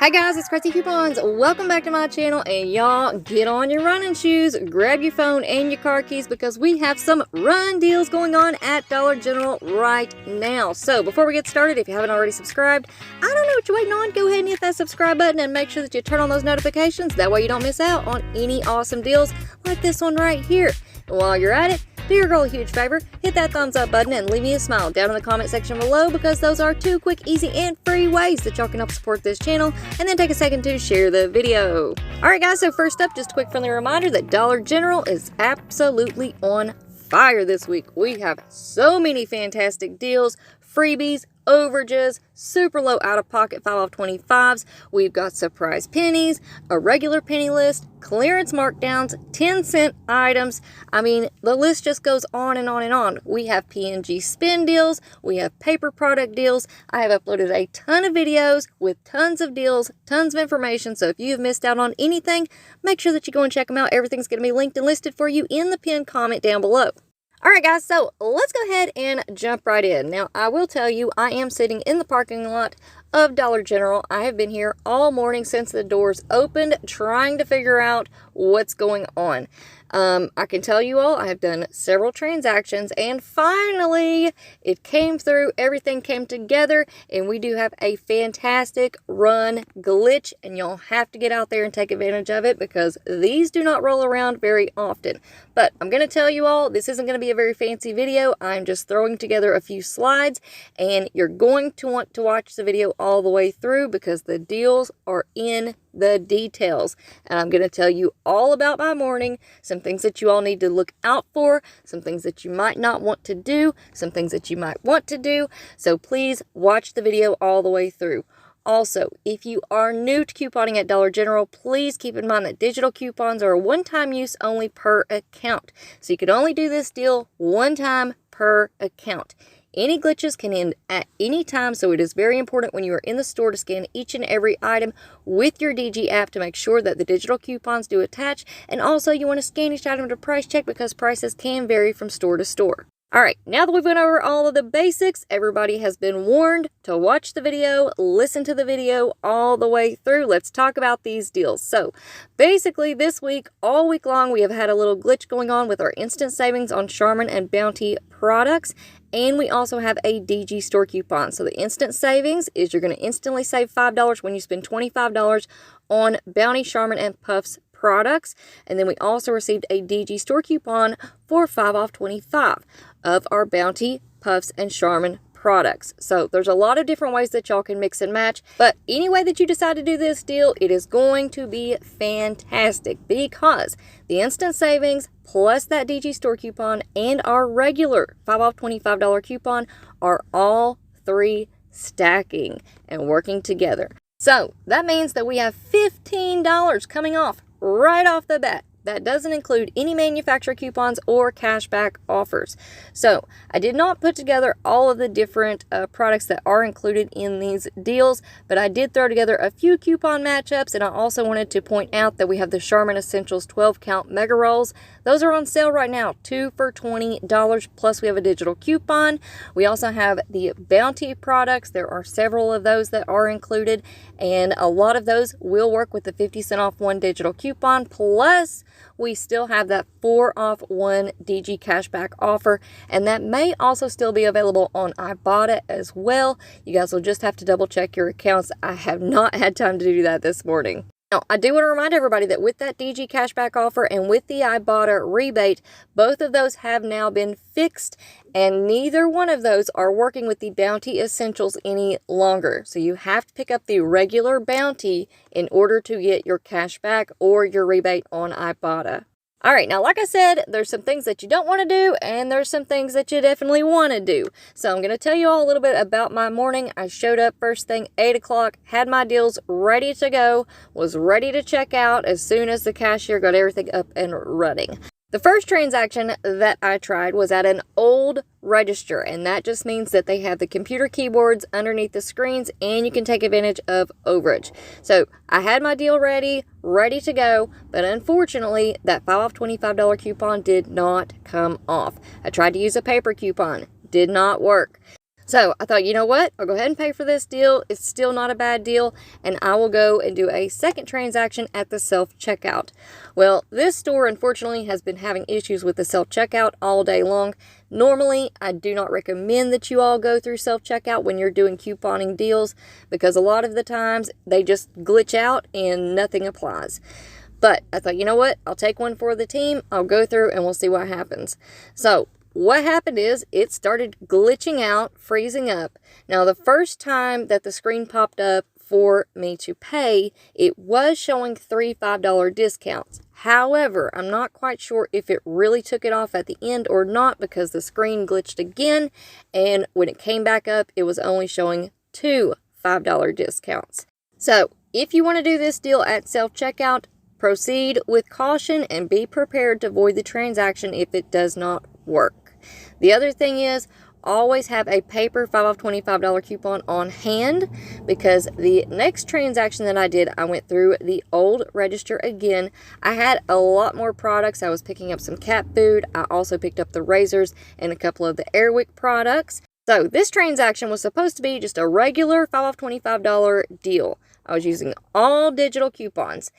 Hi guys, it's Craz-E Coupons. Welcome back to my channel, and y'all get on your running shoes, grab your phone and your car keys because we have some run deals going on at Dollar General right now. So before we get started, if you haven't already subscribed, I don't know what you're waiting on. Go ahead and hit that subscribe button and make sure that you turn on those notifications. That way you don't miss out on any awesome deals like this one right here. And while you're at it, do your girl a huge favor, hit that thumbs up button and leave me a smile down in the comment section below, because those are two quick, easy, and free ways that y'all can help support this channel, and then take a second to share the video. Alright guys, so first up, just a quick friendly reminder that Dollar General is absolutely on fire this week. We have so many fantastic deals, freebies, overages, super low out-of-pocket 5 off 25s. We've got surprise pennies, a regular penny list, clearance markdowns, 10-cent items. I mean, the list just goes on and on and on. We have P&G spin deals. We have paper product deals. I have uploaded a ton of videos with tons of deals, tons of information. So if you've missed out on anything, make sure that you go and check them out. Everything's going to be linked and listed for you in the pinned comment down below. Alright guys, so let's go ahead and jump right in. Now, I will tell you, I am sitting in the parking lot of Dollar General. I have been here all morning since the doors opened, trying to figure out what's going on. I can tell you all, I have done several transactions, and finally, it came through, everything came together, and we do have a fantastic run glitch, and you'll have to get out there and take advantage of it, because these do not roll around very often. But I'm going to tell you all, this isn't going to be a very fancy video. I'm just throwing together a few slides, and you're going to want to watch the video all the way through, because the deals are in the details. And I'm going to tell you all about my morning, some things that you all need to look out for, some things that you might not want to do, some things that you might want to do. So please watch the video all the way through. Also, if you are new to couponing at Dollar General, please keep in mind that digital coupons are a one-time use only per account. So you can only do this deal one time per account. Any glitches can end at any time, so it is very important when you are in the store to scan each and every item with your DG app to make sure that the digital coupons do attach. And also, you want to scan each item to price check, because prices can vary from store to store. Alright, now that we've went over all of the basics, everybody has been warned to watch the video, listen to the video all the way through. Let's talk about these deals. So, basically this week, all week long, we have had a little glitch going on with our instant savings on Charmin and Bounty products. And we also have a DG store coupon. So the instant savings is you're going to instantly save $5 when you spend $25 on Bounty, Charmin, and Puffs products. And then we also received a DG store coupon for 5 off 25 of our Bounty, Puffs, and Charmin products. So there's a lot of different ways that y'all can mix and match, but any way that you decide to do this deal, it is going to be fantastic, because the instant savings plus that DG store coupon and our regular 5 off $25 coupon are all three stacking and working together. So that means that we have $15 coming off right off the bat. That doesn't include any manufacturer coupons or cashback offers. So I did not put together all of the different products that are included in these deals, but I did throw together a few coupon matchups, and I also wanted to point out that we have the Charmin Essentials 12 count mega rolls. Those are on sale right now, 2 for $20, plus we have a digital coupon. We also have the Bounty products. There are several of those that are included, and a lot of those will work with the 50-cent off 1 digital coupon, plus we still have that 4 off 1 DG cashback offer, and that may also still be available on Ibotta as well. You guys will just have to double check your accounts. I have not had time to do that this morning. Now, I do want to remind everybody that with that DG cashback offer and with the Ibotta rebate, both of those have now been fixed, and neither one of those are working with the Bounty Essentials any longer. So you have to pick up the regular Bounty in order to get your cashback or your rebate on Ibotta. Alright, now like I said, there's some things that you don't want to do, and there's some things that you definitely want to do. So I'm going to tell you all a little bit about my morning. I showed up first thing 8 o'clock, had my deals ready to go, was ready to check out as soon as the cashier got everything up and running. The first transaction that I tried was at an old register, and that just means that they have the computer keyboards underneath the screens, and you can take advantage of overage. So I had my deal ready to go, but unfortunately that 5 off $25 coupon did not come off. I tried to use a paper coupon, did not work. So I thought, you know what? I'll go ahead and pay for this deal. It's still not a bad deal. And I will go and do a second transaction at the self-checkout. Well, this store, unfortunately, has been having issues with the self-checkout all day long. Normally, I do not recommend that you all go through self-checkout when you're doing couponing deals, because a lot of the times they just glitch out and nothing applies. But I thought, you know what? I'll take one for the team. I'll go through and we'll see what happens. So what happened is it started glitching out, freezing up. Now, the first time that the screen popped up for me to pay, it was showing 3 $5 discounts. However, I'm not quite sure if it really took it off at the end or not, because the screen glitched again, and when it came back up, it was only showing 2 $5 discounts. So if you want to do this deal at self-checkout, proceed with caution and be prepared to void the transaction if it does not work. The other thing is, always have a paper 5 off $25 coupon on hand, because the next transaction that I did, I went through the old register again. I had a lot more products. I was picking up some cat food. I also picked up the razors and a couple of the Airwick products. So this transaction was supposed to be just a regular 5 off $25 deal. I was using all digital coupons.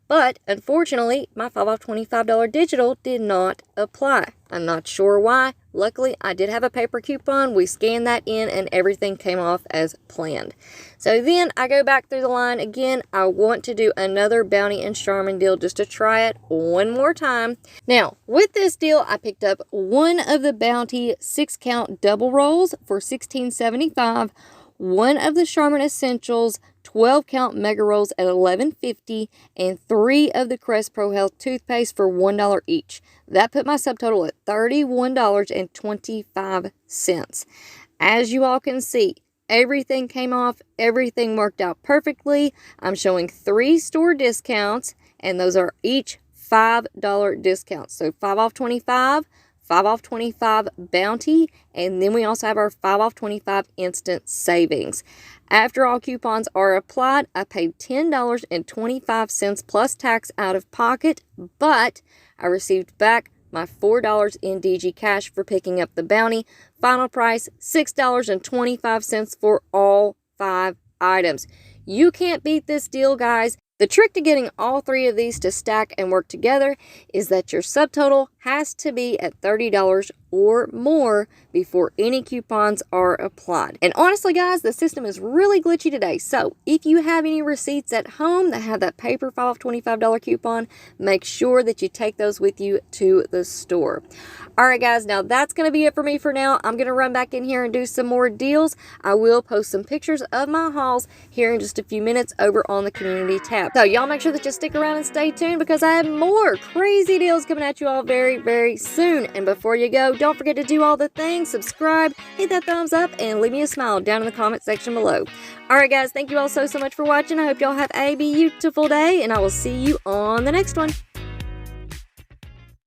But unfortunately, my 5 off $25 digital did not apply. I'm not sure why. Luckily, I did have a paper coupon. We scanned that in and everything came off as planned. So then I go back through the line again. I want to do another Bounty and Charmin deal just to try it one more time. Now, with this deal, I picked up one of the Bounty 6-count double rolls for $16.75, one of the Charmin Essentials 12-count mega rolls at $11.50, and 3 of the Crest Pro Health toothpaste for $1 each. That put my subtotal at $31.25. As you all can see, everything came off, everything worked out perfectly. I'm showing 3 store discounts, and those are each $5 discounts. So 5 off 25, 5 off 25 Bounty, and then we also have our 5 off 25 instant savings. After all coupons are applied, I paid $10.25 plus tax out of pocket, but I received back my $4 in DG cash for picking up the Bounty. Final price, $6.25 for all 5 items. You can't beat this deal, guys. The trick to getting all 3 of these to stack and work together is that your subtotal has to be at $30 or more before any coupons are applied. And honestly, guys, the system is really glitchy today. So if you have any receipts at home that have that paper 5 off $25 coupon, make sure that you take those with you to the store. All right, guys, now that's going to be it for me for now. I'm going to run back in here and do some more deals. I will post some pictures of my hauls here in just a few minutes over on the community tab. So y'all make sure that you stick around and stay tuned, because I have more crazy deals coming at you all very, very soon. And before you go, don't forget to do all the things. Subscribe, hit that thumbs up, and leave me a smile down in the comment section below. All right, guys, thank you all so much for watching. I hope y'all have a beautiful day, and I will see you on the next one.